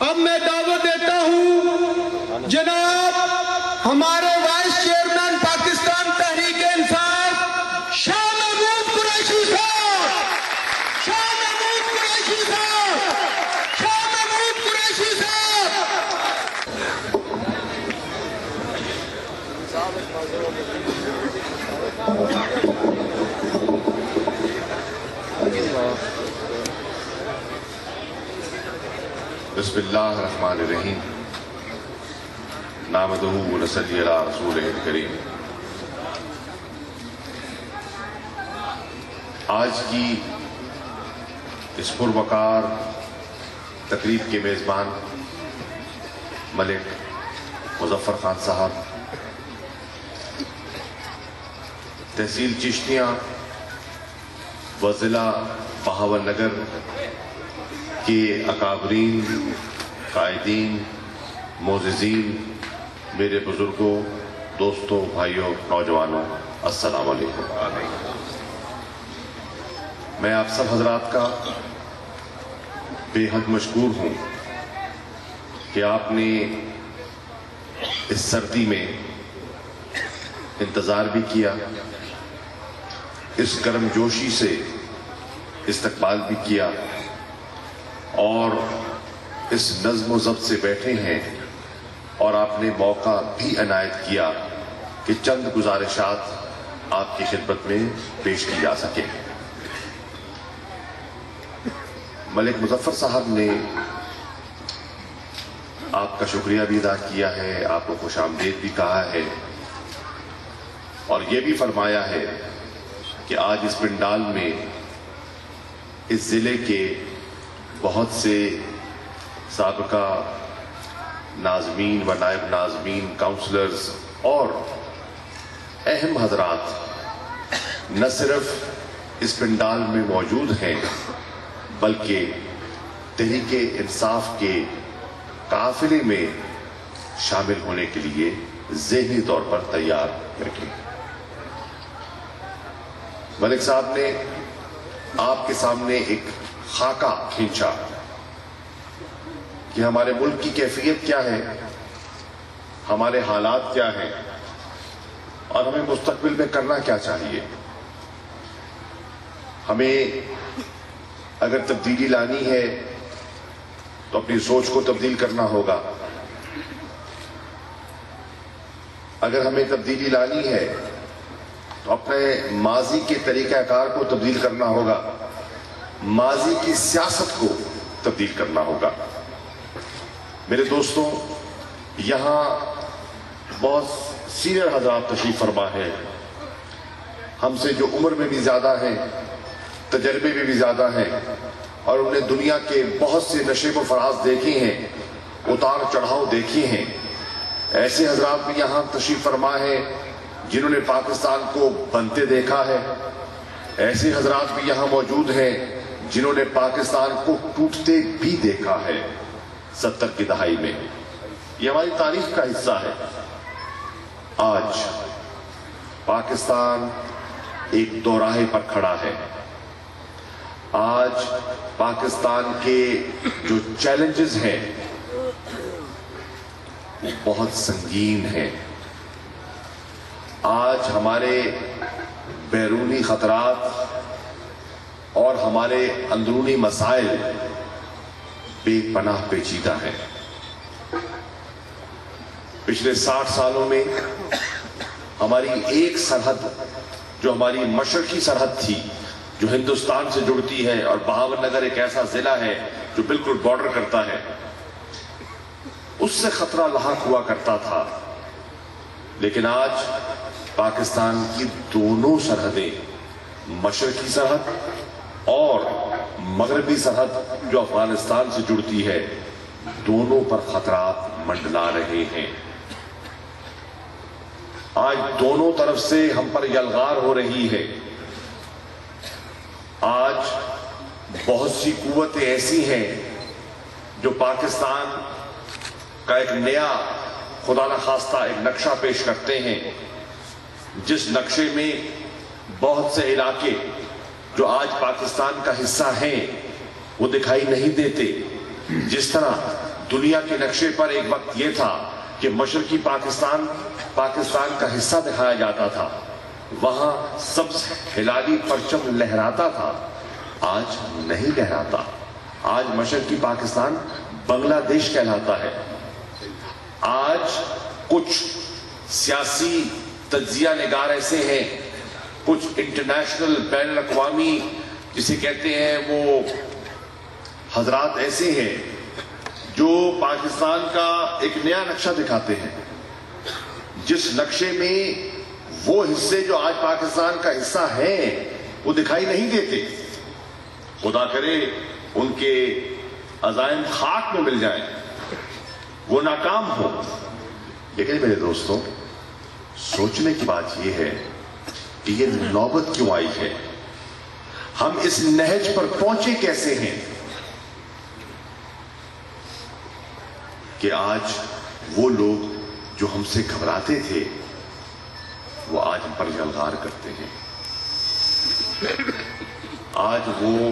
اب میں دعوت دیتا ہوں جناب ہمارے وائس چیئرمین پاکستان تحریک انصاف شاہ محمود قریشی صاحب، شاہ محمود قریشی صاحب، شاہ محمود قریشی صاحب۔ بسم اللہ الرحمن الرحیم نحمدہ ونصلی علی رسولہ الکریم۔ آج کی اس پروقار تقریب کے میزبان ملک مظفر خان صاحب، تحصیل چشتیاں و ضلع بہاول نگر کے اکابرین، قائدین، معززین، میرے بزرگوں، دوستوں، بھائیوں، نوجوانوں، السلام علیکم۔ میں آپ سب حضرات کا بے حد مشکور ہوں کہ آپ نے اس سردی میں انتظار بھی کیا، اس گرم جوشی سے استقبال بھی کیا اور اس نظم و ضبط سے بیٹھے ہیں، اور آپ نے موقع بھی عنایت کیا کہ چند گزارشات آپ کی خدمت میں پیش کی جا سکے۔ ملک مظفر صاحب نے آپ کا شکریہ بھی ادا کیا ہے، آپ کو خوش آمدید بھی کہا ہے، اور یہ بھی فرمایا ہے کہ آج اس پنڈال میں اس ضلع کے بہت سے سابقہ ناظمین و نائب ناظمین، کاؤنسلرز اور اہم حضرات نہ صرف اس پنڈال میں موجود ہیں بلکہ تحریک انصاف کے قافلے میں شامل ہونے کے لیے ذہنی طور پر تیار بیٹھے۔ ملک صاحب نے آپ کے سامنے ایک خاکہ کھینچا کہ ہمارے ملک کی کیفیت کیا ہے، ہمارے حالات کیا ہیں، اور ہمیں مستقبل میں کرنا کیا چاہیے۔ ہمیں اگر تبدیلی لانی ہے تو اپنی سوچ کو تبدیل کرنا ہوگا، اگر ہمیں تبدیلی لانی ہے تو اپنے ماضی کے طریقہ کار کو تبدیل کرنا ہوگا، ماضی کی سیاست کو تبدیل کرنا ہوگا۔ میرے دوستوں، یہاں بہت سینئر حضرات تشریف فرما ہے، ہم سے جو عمر میں بھی زیادہ ہیں، تجربے میں بھی زیادہ ہیں، اور انہیں دنیا کے بہت سے نشیب و فراز دیکھے ہیں، اتار چڑھاؤ دیکھے ہیں۔ ایسے حضرات بھی یہاں تشریف فرما ہے جنہوں نے پاکستان کو بنتے دیکھا ہے، ایسے حضرات بھی یہاں موجود ہیں جنہوں نے پاکستان کو ٹوٹتے بھی دیکھا ہے 70 کی دہائی میں۔ یہ ہماری تاریخ کا حصہ ہے۔ آج پاکستان ایک دوراہے پر کھڑا ہے۔ آج پاکستان کے جو چیلنجز ہیں وہ بہت سنگین ہیں۔ آج ہمارے بیرونی خطرات اور ہمارے اندرونی مسائل بے پناہ پیچیدہ ہیں۔ پچھلے 60 سالوں میں ہماری ایک سرحد، جو ہماری مشرقی سرحد تھی، جو ہندوستان سے جڑتی ہے، اور بہاول نگر ایک ایسا ضلع ہے جو بالکل بارڈر کرتا ہے، اس سے خطرہ لاحق ہوا کرتا تھا۔ لیکن آج پاکستان کی دونوں سرحدیں، مشرقی سرحد اور مغربی سرحد جو افغانستان سے جڑتی ہے، دونوں پر خطرات منڈلا رہے ہیں۔ آج دونوں طرف سے ہم پر یلغار ہو رہی ہے۔ آج بہت سی قوتیں ایسی ہیں جو پاکستان کا ایک نیا، خدا نخواستہ ایک نقشہ پیش کرتے ہیں، جس نقشے میں بہت سے علاقے جو آج پاکستان کا حصہ ہیں وہ دکھائی نہیں دیتے۔ جس طرح دنیا کے نقشے پر ایک وقت یہ تھا کہ مشرقی پاکستان کا حصہ دکھایا جاتا تھا، وہاں سبز ہلالی پرچم لہراتا تھا، آج نہیں لہراتا۔ آج مشرقی پاکستان بنگلہ دیش کہلاتا ہے۔ آج کچھ سیاسی تجزیہ نگار ایسے ہیں، کچھ انٹرنیشنل بین الاقوامی جسے کہتے ہیں وہ حضرات ایسے ہیں جو پاکستان کا ایک نیا نقشہ دکھاتے ہیں، جس نقشے میں وہ حصے جو آج پاکستان کا حصہ ہیں وہ دکھائی نہیں دیتے۔ خدا کرے ان کے عزائم خاک میں مل جائیں، وہ ناکام ہو۔ لیکن میرے دوستوں، سوچنے کی بات یہ ہے کہ یہ نوبت کیوں آئی ہے، ہم اس نہج پر پہنچے کیسے ہیں کہ آج وہ لوگ جو ہم سے گھبراتے تھے وہ آج ہم پر یلغار کرتے ہیں۔ آج وہ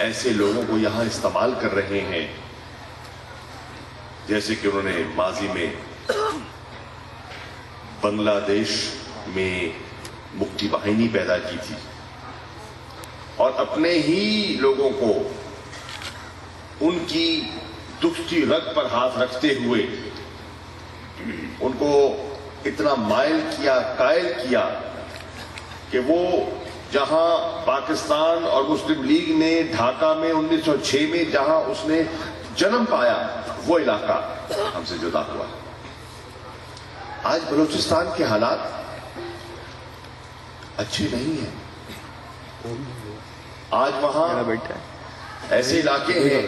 ایسے لوگوں کو یہاں استعمال کر رہے ہیں جیسے کہ انہوں نے ماضی میں بنگلہ دیش میں مکتی باہنی پیدا کی تھی، اور اپنے ہی لوگوں کو ان کی دکھتی رگ پر ہاتھ رکھتے ہوئے ان کو اتنا مائل کیا، قائل کیا کہ وہ جہاں پاکستان اور مسلم لیگ نے ڈھاکہ میں 1906 میں جہاں اس نے جنم پایا وہ علاقہ ہم سے جدا ہوا۔ آج بلوچستان کے حالات اچھے نہیں ہیں۔ آج وہاں ایسے علاقے ہیں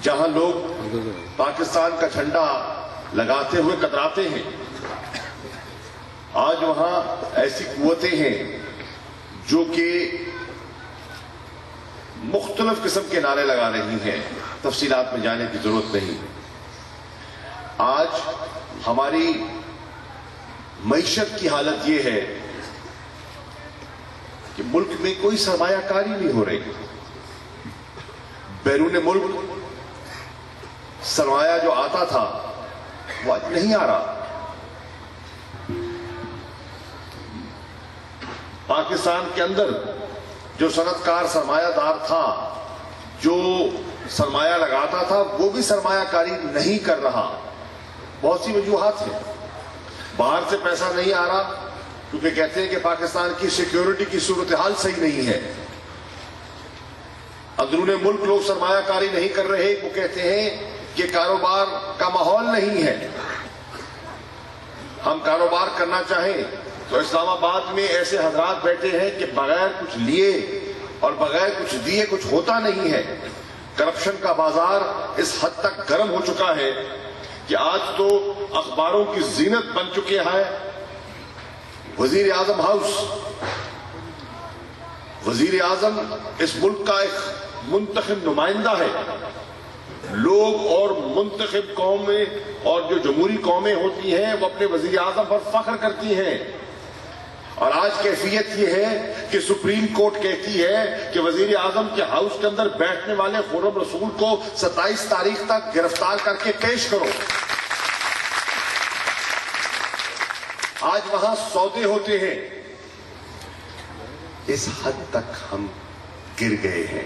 جہاں لوگ پاکستان کا جھنڈا لگاتے ہوئے کتراتے ہیں۔ آج وہاں ایسی قوتیں ہیں جو کہ مختلف قسم کے نعرے لگا رہی ہیں، تفصیلات میں جانے کی ضرورت نہیں۔ آج ہماری معیشت کی حالت یہ ہے کہ ملک میں کوئی سرمایہ کاری نہیں ہو رہی۔ بیرون ملک سرمایہ جو آتا تھا وہ آج نہیں آ رہا۔ پاکستان کے اندر جو صنعت کار سرمایہ دار تھا، جو سرمایہ لگاتا تھا، وہ بھی سرمایہ کاری نہیں کر رہا۔ بہت سی وجوہات ہیں۔ باہر سے پیسہ نہیں آ رہا کیونکہ کہتے ہیں کہ پاکستان کی سیکیورٹی کی صورتحال صحیح نہیں ہے۔ اندرون ملک لوگ سرمایہ کاری نہیں کر رہے، وہ کہتے ہیں کہ کاروبار کا ماحول نہیں ہے۔ ہم کاروبار کرنا چاہیں تو اسلام آباد میں ایسے حضرات بیٹھے ہیں کہ بغیر کچھ لیے اور بغیر کچھ دیے کچھ ہوتا نہیں ہے۔ کرپشن کا بازار اس حد تک گرم ہو چکا ہے کہ آج تو اخباروں کی زینت بن چکے ہیں وزیر اعظم ہاؤس۔ وزیر اعظم اس ملک کا ایک منتخب نمائندہ ہے۔ لوگ اور منتخب قومیں اور جو جمہوری قومیں ہوتی ہیں وہ اپنے وزیر اعظم پر فخر کرتی ہیں، اور آج کیفیت یہ ہے کہ سپریم کورٹ کہتی ہے کہ وزیر اعظم کے ہاؤس کے اندر بیٹھنے والے خرم رسول کو 27 تاریخ تک گرفتار کر کے پیش کرو۔ آج وہاں سودے ہوتے ہیں۔ اس حد تک ہم گر گئے ہیں۔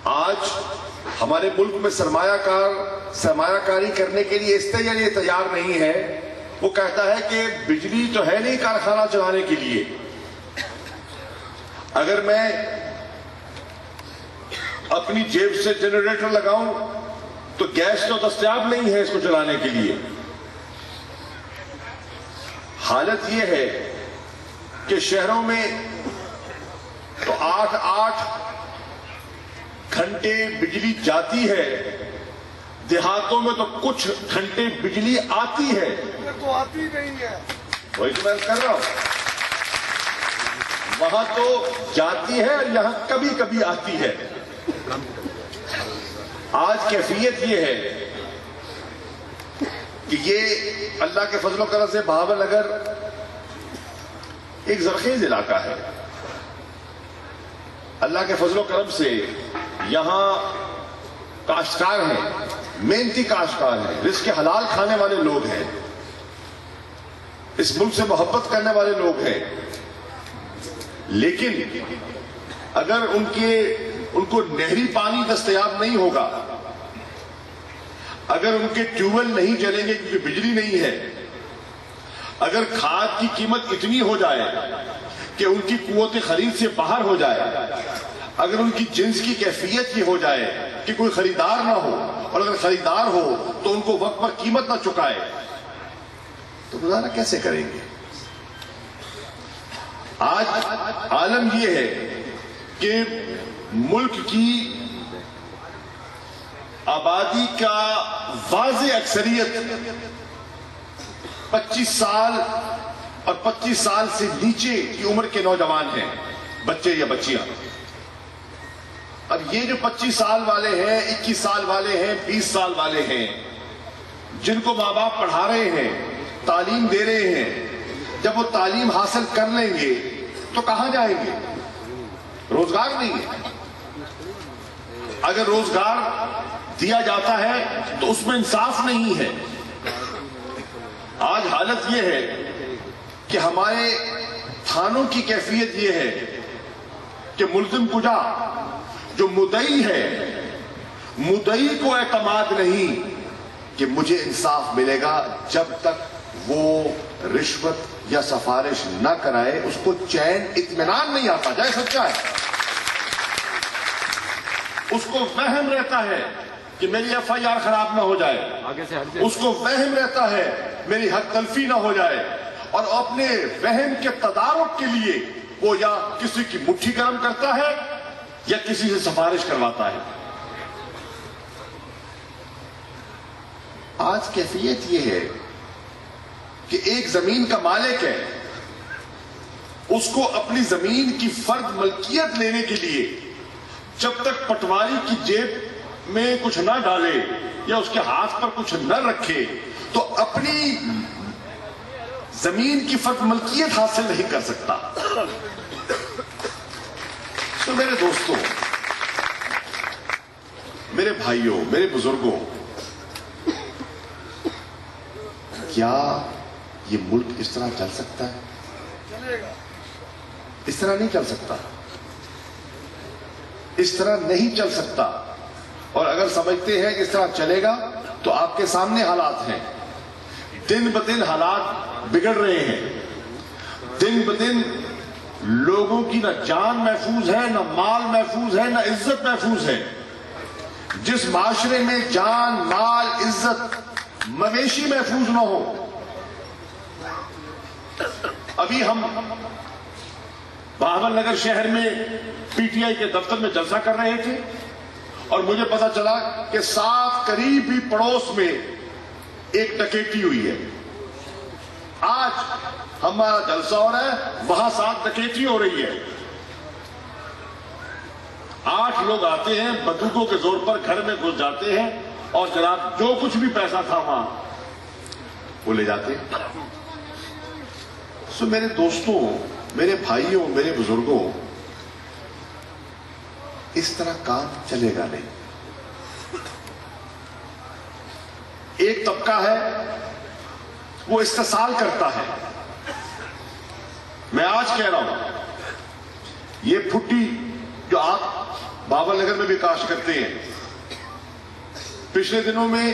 آج ہمارے ملک میں سرمایہ کاری کرنے کے لیے اس طرح یہ تیار نہیں ہے۔ وہ کہتا ہے کہ بجلی تو ہے نہیں کارخانہ چلانے کے لیے، اگر میں اپنی جیب سے جنریٹر لگاؤں تو گیس تو دستیاب نہیں ہے اس کو چلانے کے لیے۔ حالت یہ ہے کہ شہروں میں تو 8 گھنٹے بجلی جاتی ہے، دیہاتوں میں تو کچھ گھنٹے بجلی آتی ہے، تو آتی نہیں ہے۔ وہی تو میں کر رہا ہوں، وہاں تو جاتی ہے اور یہاں کبھی کبھی آتی ہے۔ آج کیفیت یہ ہے کہ یہ اللہ کے فضل و کرم سے بہاول نگر ایک زرخیز علاقہ ہے۔ اللہ کے فضل و کرم سے یہاں کاشتکار ہیں، محنتی کاشتکار ہیں، رزق حلال کھانے والے لوگ ہیں، اس ملک سے محبت کرنے والے لوگ ہیں، لیکن اگر ان کو نہری پانی دستیاب نہیں ہوگا، اگر ان کے ٹیوب ویل نہیں چلیں گے کیونکہ بجلی نہیں ہے، اگر کھاد کی قیمت اتنی ہو جائے کہ ان کی قوت خرید سے باہر ہو جائے، اگر ان کی جنس کی کیفیت یہ ہو جائے کہ کوئی خریدار نہ ہو، اور اگر خریدار ہو تو ان کو وقت پر قیمت نہ چکائے، تو گزارا کیسے کریں گے؟ آج عالم یہ ہے کہ ملک کی آبادی کا واضح اکثریت 25 سال اور 25 سال سے نیچے کی عمر کے نوجوان ہیں، بچے یا بچیاں۔ اب یہ جو 25 سال والے ہیں، 21 سال والے ہیں، 20 سال والے ہیں، جن کو ماں باپ پڑھا رہے ہیں، تعلیم دے رہے ہیں، جب وہ تعلیم حاصل کر لیں گے تو کہاں جائیں گے؟ روزگار نہیں ہے۔ اگر روزگار دیا جاتا ہے تو اس میں انصاف نہیں ہے۔ آج حالت یہ ہے کہ ہمارے تھانوں کی کیفیت یہ ہے کہ ملزم کجا، جو مدعی ہے، مدعی کو اعتماد نہیں کہ مجھے انصاف ملے گا جب تک وہ رشوت یا سفارش نہ کرائے، اس کو چین اطمینان نہیں آتا، جائے سچا ہے۔ اس کو وہم رہتا ہے کہ میری ایف آئی آر خراب نہ ہو جائے، اس کو وہم رہتا ہے میری حق تلفی نہ ہو جائے، اور اپنے وہم کے تدارک کے لیے وہ یا کسی کی مٹھی گرم کرتا ہے یا کسی سے سفارش کرواتا ہے۔ آج کیفیت یہ ہے کہ ایک زمین کا مالک ہے، اس کو اپنی زمین کی فرد ملکیت لینے کے لیے جب تک پٹواری کی جیب میں کچھ نہ ڈالے یا اس کے ہاتھ پر کچھ نہ رکھے تو اپنی زمین کی فرد ملکیت حاصل نہیں کر سکتا۔ تو میرے دوستوں، میرے بھائیوں، میرے بزرگوں، کیا یہ ملک اس طرح چل سکتا ہے؟ اس طرح نہیں چل سکتا، اس طرح نہیں چل سکتا۔ اور اگر سمجھتے ہیں کہ اس طرح چلے گا تو آپ کے سامنے حالات ہیں، دن بدن حالات بگڑ رہے ہیں، دن بدن لوگوں کی نہ جان محفوظ ہے، نہ مال محفوظ ہے، نہ عزت محفوظ ہے۔ جس معاشرے میں جان، مال، عزت، مویشی محفوظ نہ ہو۔ ابھی ہم بہاول نگر شہر میں پی ٹی آئی کے دفتر میں جلسہ کر رہے تھے اور مجھے پتا چلا کہ 7 قریبی پڑوس میں ایک ڈکیتی ہوئی ہے۔ آج ہمارا جلسہ ہو رہا ہے، وہاں 7 ڈکیتی ہو رہی ہے۔ 8 لوگ آتے ہیں، بندوقوں کے زور پر گھر میں گھس جاتے ہیں اور جناب جو کچھ بھی پیسہ تھا وہاں وہ لے جاتے ہیں۔ سو میرے دوستوں، میرے بھائیوں، میرے بزرگوں، اس طرح کام چلے گا نہیں۔ ایک طبقہ ہے وہ استحصال کرتا ہے۔ میں آج کہہ رہا ہوں، یہ پھٹی جو آپ بہاول نگر میں بھی کاشت کرتے ہیں، پچھلے دنوں میں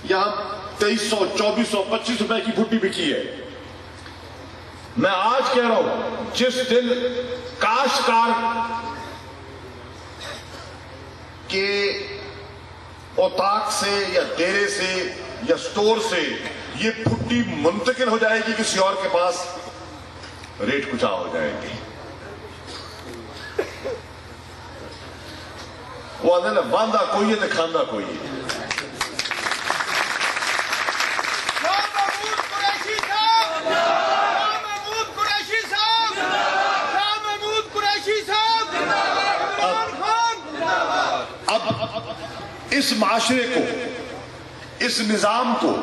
یہاں 2300، 2400، 25 روپے کی پھٹی بکی ہے۔ میں آج کہہ رہا ہوں، جس دن کاشتکار کے اوتاق سے یا ڈیرے سے یا سٹور سے یہ پھٹی منتقل ہو جائے گی کسی اور کے پاس، ریٹ کچھ ہو جائے گی۔ وہ آدھے نا باندھا کوئی ہے تو کھاندہ کوئی ہے۔ اب اس معاشرے کو، اس نظام کو